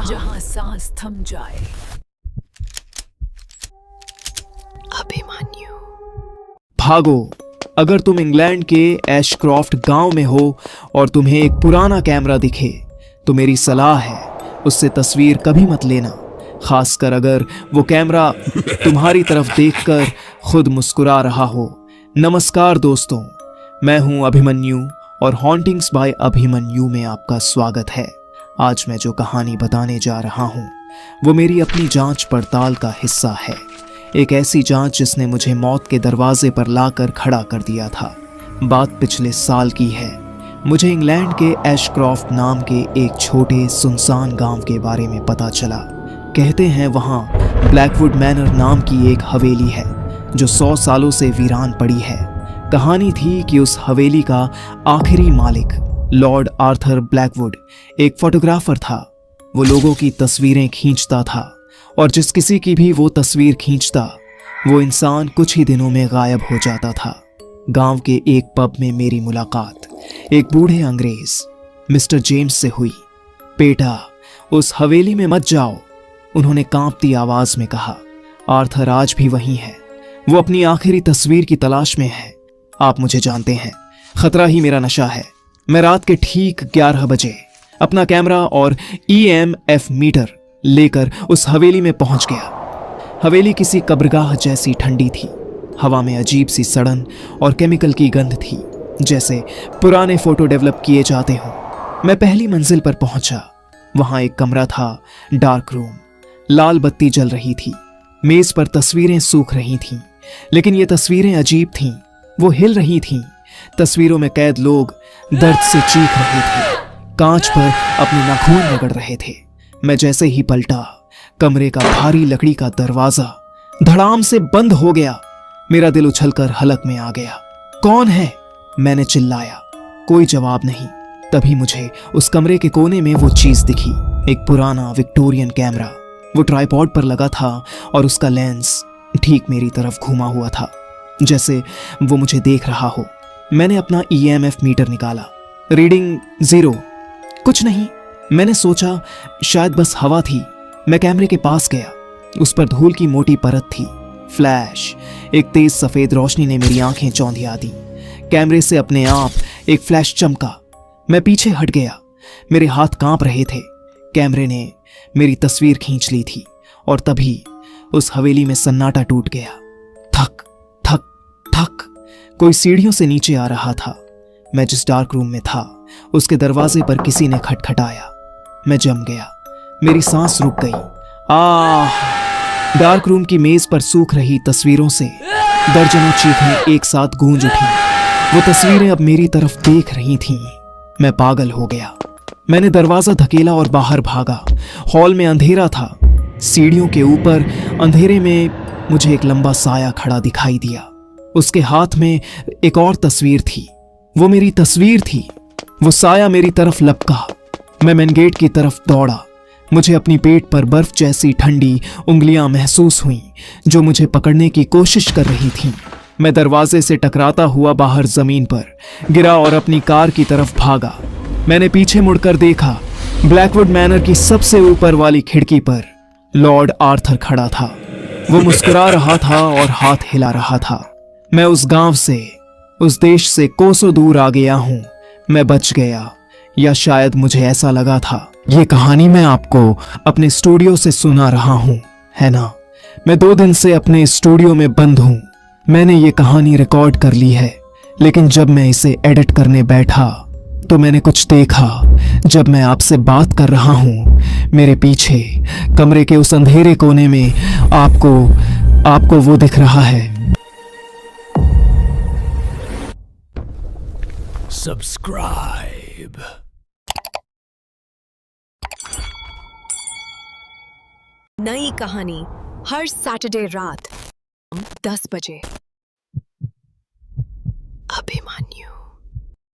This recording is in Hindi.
जहां सांस थम जाए। अभिमन्यु। भागो। अगर तुम इंग्लैंड के एशक्रॉफ्ट गांव में हो और तुम्हें एक पुराना कैमरा दिखे तो मेरी सलाह है उससे तस्वीर कभी मत लेना, खासकर अगर वो कैमरा तुम्हारी तरफ देखकर खुद मुस्कुरा रहा हो। नमस्कार दोस्तों, मैं हूं अभिमन्यु और हॉन्टिंग्स बाय अभिमन्यु में आपका स्वागत है। आज मैं जो कहानी बताने जा रहा हूं वो मेरी अपनी जांच पड़ताल का हिस्सा है। एक ऐसी जांच जिसने मुझे मौत के दरवाजे पर लाकर खड़ा कर दिया था। बात पिछले साल की है। मुझे इंग्लैंड के एशक्रॉफ्ट नाम के एक छोटे सुनसान गांव के बारे में पता चला। कहते हैं वहां ब्लैकवुड मैनर नाम की एक हवेली है जो 100 सालों से वीरान पड़ी है। कहानी थी कि उस हवेली का आखिरी मालिक लॉर्ड आर्थर ब्लैकवुड एक फोटोग्राफर था। वो लोगों की तस्वीरें खींचता था और जिस किसी की भी वो तस्वीर खींचता वो इंसान कुछ ही दिनों में गायब हो जाता था। गांव के एक पब में मेरी मुलाकात एक बूढ़े अंग्रेज मिस्टर जेम्स से हुई। बेटा, उस हवेली में मत जाओ, उन्होंने कांपती आवाज में कहा। आर्थर आज भी वहीं है। वो अपनी आखिरी तस्वीर की तलाश में है। आप मुझे जानते हैं, खतरा ही मेरा नशा है। मैं रात के ठीक 11 बजे अपना कैमरा और EMF मीटर लेकर उस हवेली में पहुंच गया। हवेली किसी कब्रगाह जैसी ठंडी थी। हवा में अजीब सी सड़न और केमिकल की गंध थी, जैसे पुराने फोटो डेवलप किए जाते हों। मैं पहली मंजिल पर पहुंचा। वहां एक कमरा था, डार्क रूम। लाल बत्ती जल रही थी। मेज पर तस्वीरें सूख रही थीं, लेकिन ये तस्वीरें अजीब थीं। वो हिल रही थीं। तस्वीरों में कैद लोग दर्द से चीख रहे थे, कांच पर अपने नाखून रगड़ रहे थे। मैं जैसे ही पलटा, कमरे का भारी लकड़ी का दरवाजा धड़ाम से बंद हो गया। मेरा दिल उछलकर हलक में आ गया। कौन है? मैंने चिल्लाया। कोई जवाब नहीं। तभी मुझे उस कमरे के कोने में वो चीज दिखी, एक पुराना विक्टोरियन कैमरा। वो ट्राइपॉड पर लगा था और उसका लेंस ठीक मेरी तरफ घूमा हुआ था, जैसे वो मुझे देख रहा हो। मैंने अपना EMF मीटर निकाला। रीडिंग 0। कुछ नहीं। मैंने सोचा शायद बस हवा थी। मैं कैमरे के पास गया। उस पर धूल की मोटी परत थी। फ्लैश, एक तेज सफेद रोशनी ने मेरी आंखें चौंधिया दी। कैमरे से अपने आप एक फ्लैश चमका। मैं पीछे हट गया। मेरे हाथ कांप रहे थे। कैमरे ने मेरी तस्वीर खींच ली थी और तभी उस हवेली में सन्नाटा टूट गया। थक थक थक। कोई सीढ़ियों से नीचे आ रहा था। मैं जिस डार्क रूम में था उसके दरवाजे पर किसी ने खटखटाया। मैं जम गया। मेरी सांस रुक गई। डार्क रूम की मेज पर सूख रही तस्वीरों से दर्जनों चीखें एक साथ गूंज उठी। वो तस्वीरें अब मेरी तरफ देख रही थीं। मैं पागल हो गया। मैंने दरवाजा धकेला और बाहर भागा। हॉल में अंधेरा था। सीढ़ियों के ऊपर अंधेरे में मुझे एक लंबा साया खड़ा दिखाई दिया। उसके हाथ में एक और तस्वीर थी। वो मेरी तस्वीर थी। वो साया मेरी तरफ लपका। मैं मेन गेट की तरफ दौड़ा। मुझे अपनी पेट पर बर्फ जैसी ठंडी उंगलियां महसूस हुईं जो मुझे पकड़ने की कोशिश कर रही थीं। मैं दरवाजे से टकराता हुआ बाहर जमीन पर गिरा और अपनी कार की तरफ भागा। मैंने पीछे मुड़कर देखा। ब्लैकवुड मैनर की सबसे ऊपर वाली खिड़की पर लॉर्ड आर्थर खड़ा था। वो मुस्कुरा रहा था और हाथ हिला रहा था। मैं उस गांव से, उस देश से कोसों दूर आ गया हूं। मैं बच गया, या शायद मुझे ऐसा लगा था। ये कहानी मैं आपको अपने स्टूडियो से सुना रहा हूं, है ना? मैं 2 दिन से अपने स्टूडियो में बंद हूं। मैंने ये कहानी रिकॉर्ड कर ली है, लेकिन जब मैं इसे एडिट करने बैठा तो मैंने कुछ देखा। जब मैं आपसे बात कर रहा हूं, मेरे पीछे कमरे के उस अंधेरे कोने में आपको वो दिख रहा है। सब्सक्राइब। नई कहानी हर सैटरडे रात 10 बजे। अभिमन्यु।